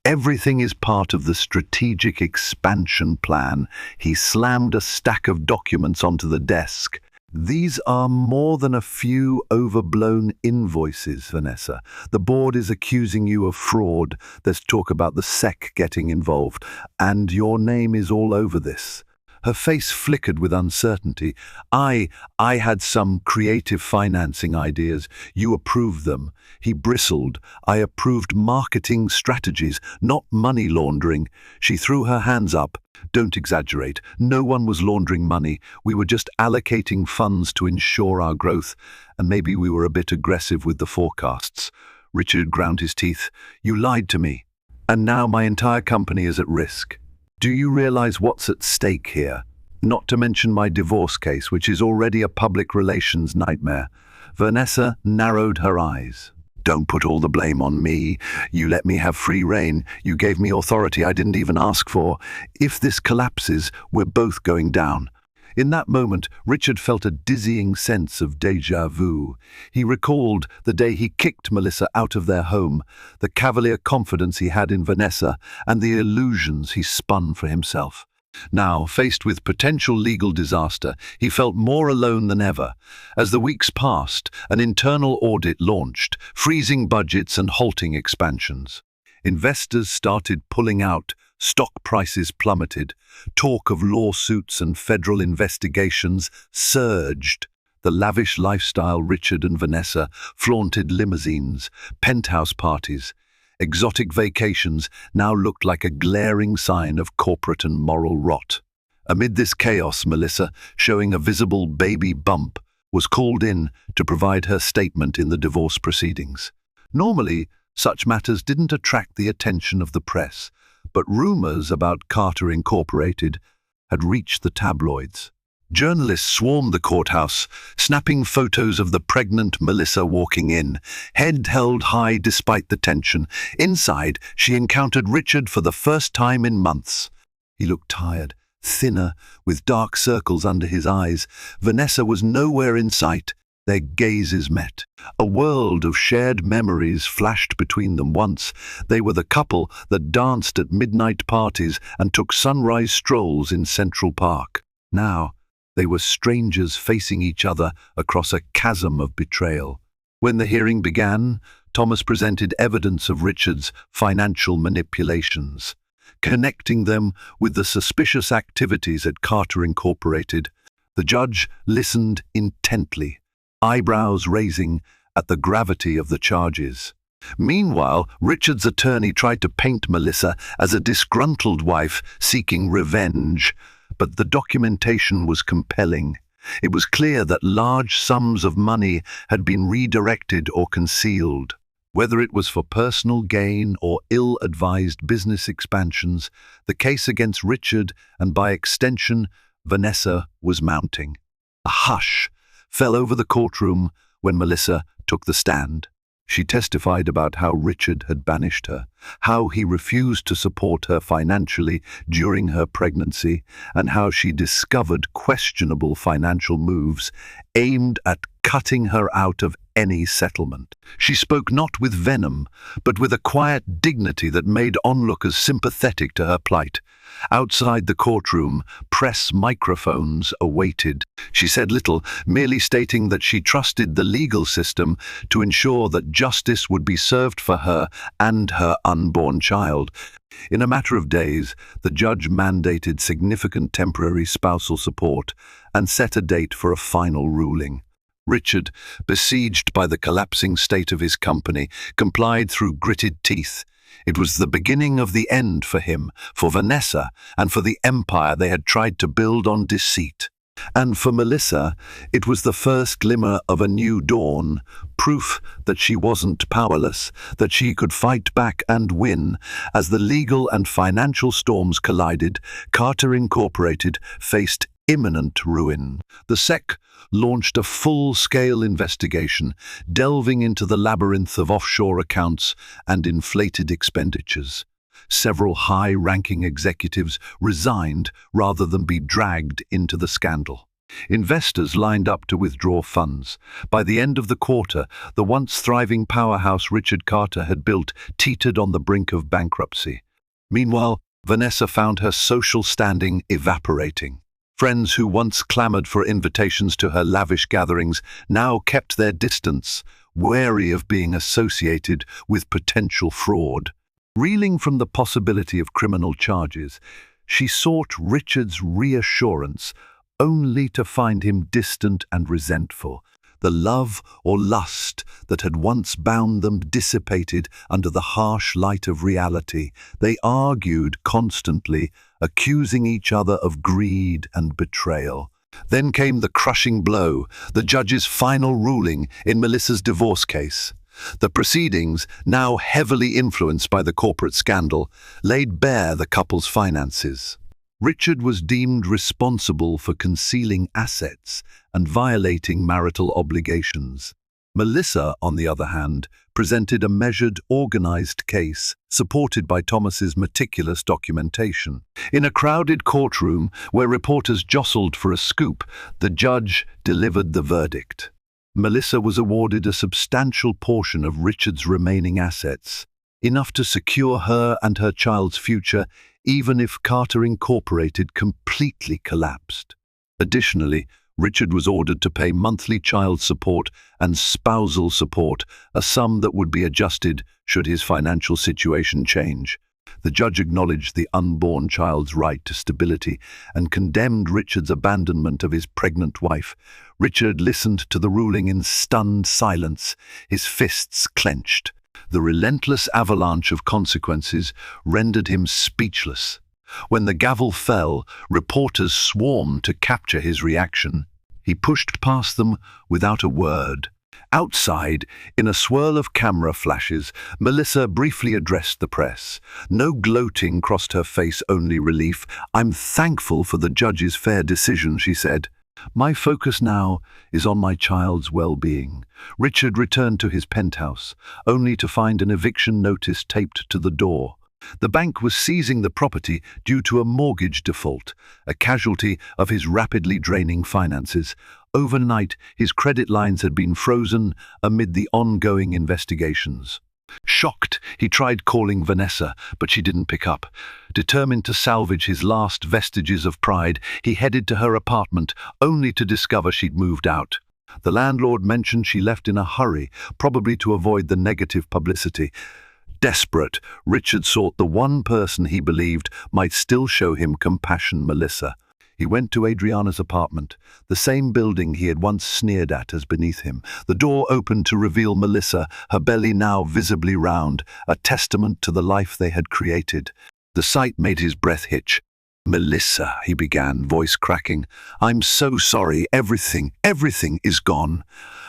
Everything is part of the strategic expansion plan." He slammed a stack of documents onto the desk. "These are more than a few overblown invoices, Vanessa. The board is accusing you of fraud. There's talk about the SEC getting involved, and your name is all over this." Her face flickered with uncertainty. I had some creative financing ideas. You approved them." He bristled. "I approved marketing strategies, not money laundering." She threw her hands up. "Don't exaggerate. No one was laundering money. We were just allocating funds to ensure our growth, and maybe we were a bit aggressive with the forecasts." Richard ground his teeth. "You lied to me, and now my entire company is at risk. Do you realize what's at stake here? Not to mention my divorce case, which is already a public relations nightmare." Vanessa narrowed her eyes. "Don't put all the blame on me. You let me have free rein. You gave me authority I didn't even ask for. If this collapses, we're both going down." In that moment, Richard felt a dizzying sense of déjà vu. He recalled the day he kicked Melissa out of their home, the cavalier confidence he had in Vanessa, and the illusions he spun for himself. Now, faced with potential legal disaster, he felt more alone than ever. As the weeks passed, an internal audit launched, freezing budgets and halting expansions. Investors started pulling out, stock prices plummeted, talk of lawsuits and federal investigations surged. The lavish lifestyle Richard and Vanessa flaunted limousines, penthouse parties, exotic vacations now looked like a glaring sign of corporate and moral rot. Amid this chaos, Melissa, showing a visible baby bump, was called in to provide her statement in the divorce proceedings. Normally, such matters didn't attract the attention of the press, but rumors about Carter Incorporated had reached the tabloids. Journalists swarmed the courthouse, snapping photos of the pregnant Melissa walking in, head held high despite the tension. Inside, she encountered Richard for the first time in months. He looked tired, thinner, with dark circles under his eyes. Vanessa was nowhere in sight. Their gazes met. A world of shared memories flashed between them. Once, they were the couple that danced at midnight parties and took sunrise strolls in Central Park. Now, they were strangers facing each other across a chasm of betrayal. When the hearing began, Thomas presented evidence of Richard's financial manipulations, connecting them with the suspicious activities at Carter Incorporated. The judge listened intently, eyebrows raising at the gravity of the charges. Meanwhile, Richard's attorney tried to paint Melissa as a disgruntled wife seeking revenge, but the documentation was compelling. It was clear that large sums of money had been redirected or concealed. Whether it was for personal gain or ill-advised business expansions, the case against Richard, and by extension, Vanessa, was mounting. A hush fell over the courtroom when Melissa took the stand. She testified about how Richard had banished her, how he refused to support her financially during her pregnancy, and how she discovered questionable financial moves aimed at cutting her out of any settlement. She spoke not with venom, but with a quiet dignity that made onlookers sympathetic to her plight. Outside the courtroom, press microphones awaited. She said little, merely stating that she trusted the legal system to ensure that justice would be served for her and her unborn child. In a matter of days, the judge mandated significant temporary spousal support and set a date for a final ruling. Richard, besieged by the collapsing state of his company, complied through gritted teeth. It was the beginning of the end for him, for Vanessa, and for the empire they had tried to build on deceit. And for Melissa, it was the first glimmer of a new dawn, proof that she wasn't powerless, that she could fight back and win. As the legal and financial storms collided, Carter Incorporated faced imminent ruin. The SEC launched a full-scale investigation, delving into the labyrinth of offshore accounts and inflated expenditures. Several high-ranking executives resigned rather than be dragged into the scandal. Investors lined up to withdraw funds. By the end of the quarter, the once thriving powerhouse Richard Carter had built teetered on the brink of bankruptcy. Meanwhile, Vanessa found her social standing evaporating. Friends who once clamored for invitations to her lavish gatherings now kept their distance, wary of being associated with potential fraud. Reeling from the possibility of criminal charges, she sought Richard's reassurance, only to find him distant and resentful. The love or lust that had once bound them dissipated under the harsh light of reality. They argued constantly, accusing each other of greed and betrayal. Then came the crushing blow, the judge's final ruling in Melissa's divorce case. The proceedings, now heavily influenced by the corporate scandal, laid bare the couple's finances. Richard was deemed responsible for concealing assets and violating marital obligations. Melissa, on the other hand, presented a measured, organized case, supported by Thomas's meticulous documentation. In a crowded courtroom where reporters jostled for a scoop, the judge delivered the verdict. Melissa was awarded a substantial portion of Richard's remaining assets, enough to secure her and her child's future, even if Carter Incorporated completely collapsed. Additionally, Richard was ordered to pay monthly child support and spousal support, a sum that would be adjusted should his financial situation change. The judge acknowledged the unborn child's right to stability and condemned Richard's abandonment of his pregnant wife. Richard listened to the ruling in stunned silence, his fists clenched. The relentless avalanche of consequences rendered him speechless. When the gavel fell, reporters swarmed to capture his reaction. He pushed past them without a word. Outside, in a swirl of camera flashes, Melissa briefly addressed the press. No gloating crossed her face, only relief. "I'm thankful for the judge's fair decision," she said. "My focus now is on my child's well-being." Richard returned to his penthouse, only to find an eviction notice taped to the door. The bank was seizing the property due to a mortgage default, a casualty of his rapidly draining finances. Overnight, his credit lines had been frozen amid the ongoing investigations. Shocked, he tried calling Vanessa, but she didn't pick up. Determined to salvage his last vestiges of pride, he headed to her apartment, only to discover she'd moved out. The landlord mentioned she left in a hurry, probably to avoid the negative publicity. Desperate, Richard sought the one person he believed might still show him compassion: Melissa. He went to Adriana's apartment, the same building he had once sneered at as beneath him. The door opened to reveal Melissa, her belly now visibly round, a testament to the life they had created. The sight made his breath hitch. "Melissa," he began, voice cracking, "I'm so sorry. Everything is gone.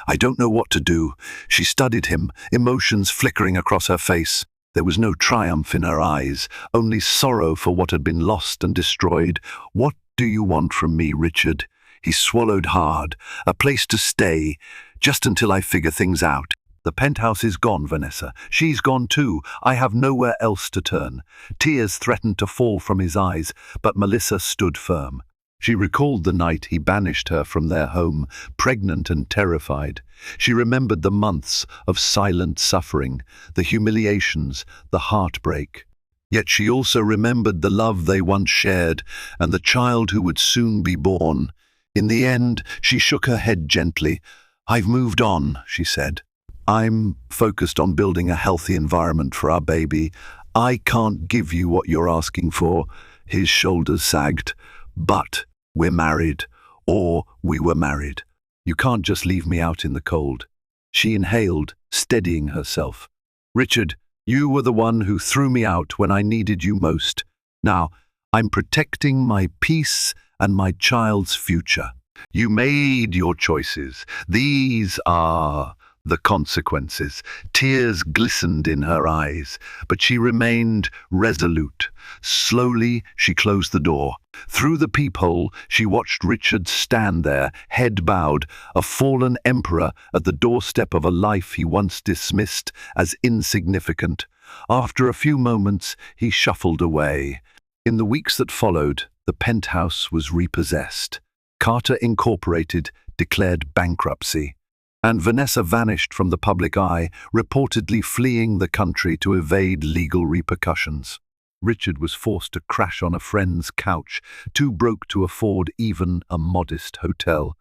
I don't know what to do." She studied him, emotions flickering across her face. There was no triumph in her eyes, only sorrow for what had been lost and destroyed. "What do you want from me, Richard?" He swallowed hard. "A place to stay, just until I figure things out." "The penthouse is gone, Vanessa. She's gone too. I have nowhere else to turn." Tears threatened to fall from his eyes, but Melissa stood firm. She recalled the night he banished her from their home, pregnant and terrified. She remembered the months of silent suffering, the humiliations, the heartbreak. Yet she also remembered the love they once shared and the child who would soon be born. In the end, she shook her head gently. "I've moved on," she said. "I'm focused on building a healthy environment for our baby. I can't give you what you're asking for." His shoulders sagged. "But we're married, or we were married. You can't just leave me out in the cold." She inhaled, steadying herself. "Richard, you were the one who threw me out when I needed you most. Now, I'm protecting my peace and my child's future. You made your choices. These are the consequences. Tears glistened in her eyes, but she remained resolute. Slowly, she closed the door. Through the peephole, she watched Richard stand there, head bowed, a fallen emperor at the doorstep of a life he once dismissed as insignificant. After a few moments, he shuffled away. In the weeks that followed, the penthouse was repossessed. Carter Incorporated declared bankruptcy, and Vanessa vanished from the public eye, reportedly fleeing the country to evade legal repercussions. Richard was forced to crash on a friend's couch, too broke to afford even a modest hotel.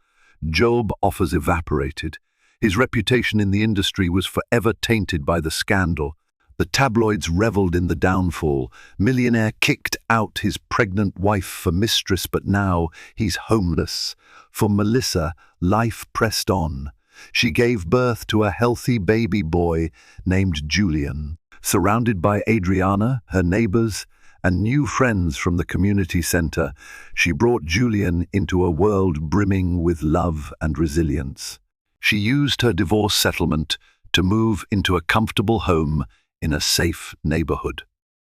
Job offers evaporated. His reputation in the industry was forever tainted by the scandal. The tabloids reveled in the downfall. Millionaire kicked out his pregnant wife for Mistress, but now he's homeless. For Melissa, life pressed on. She gave birth to a healthy baby boy named Julian. Surrounded by Adriana, her neighbors, and new friends from the community center, she brought Julian into a world brimming with love and resilience. She used her divorce settlement to move into a comfortable home in a safe neighborhood.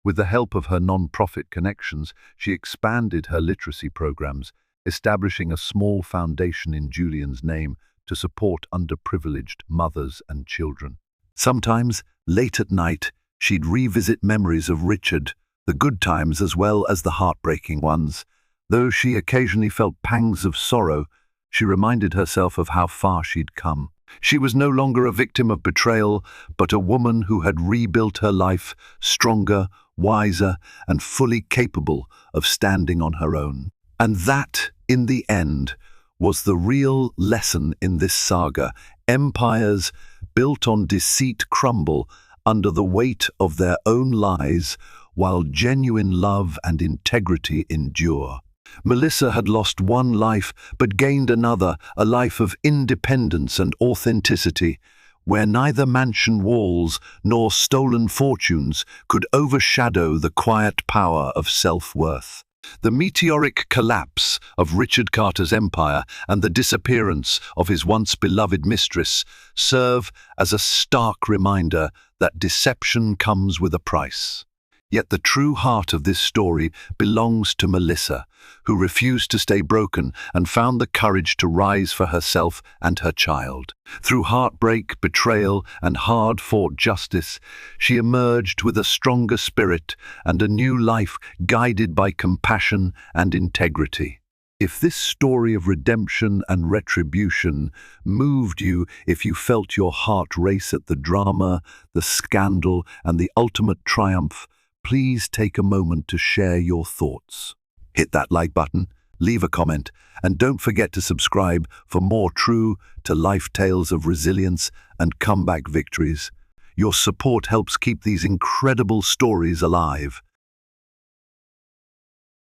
With the help of her non-profit connections, she expanded her literacy programs, establishing a small foundation in Julian's name to support underprivileged mothers and children. Sometimes, late at night, she'd revisit memories of Richard, the good times as well as the heartbreaking ones. Though she occasionally felt pangs of sorrow, she reminded herself of how far she'd come. She was no longer a victim of betrayal, but a woman who had rebuilt her life, stronger, wiser, and fully capable of standing on her own. And that, in the end, was the real lesson in this saga. Empires built on deceit crumble under the weight of their own lies, while genuine love and integrity endure. Melissa had lost one life, but gained another, a life of independence and authenticity, where neither mansion walls nor stolen fortunes could overshadow the quiet power of self-worth. The meteoric collapse of Richard Carter's empire and the disappearance of his once beloved mistress serve as a stark reminder that deception comes with a price. Yet the true heart of this story belongs to Melissa, who refused to stay broken and found the courage to rise for herself and her child. Through heartbreak, betrayal, and hard-fought justice, she emerged with a stronger spirit and a new life guided by compassion and integrity. If this story of redemption and retribution moved you, if you felt your heart race at the drama, the scandal, and the ultimate triumph, please take a moment to share your thoughts. Hit that like button, leave a comment, and don't forget to subscribe for more true-to-life tales of resilience and comeback victories. Your support helps keep these incredible stories alive.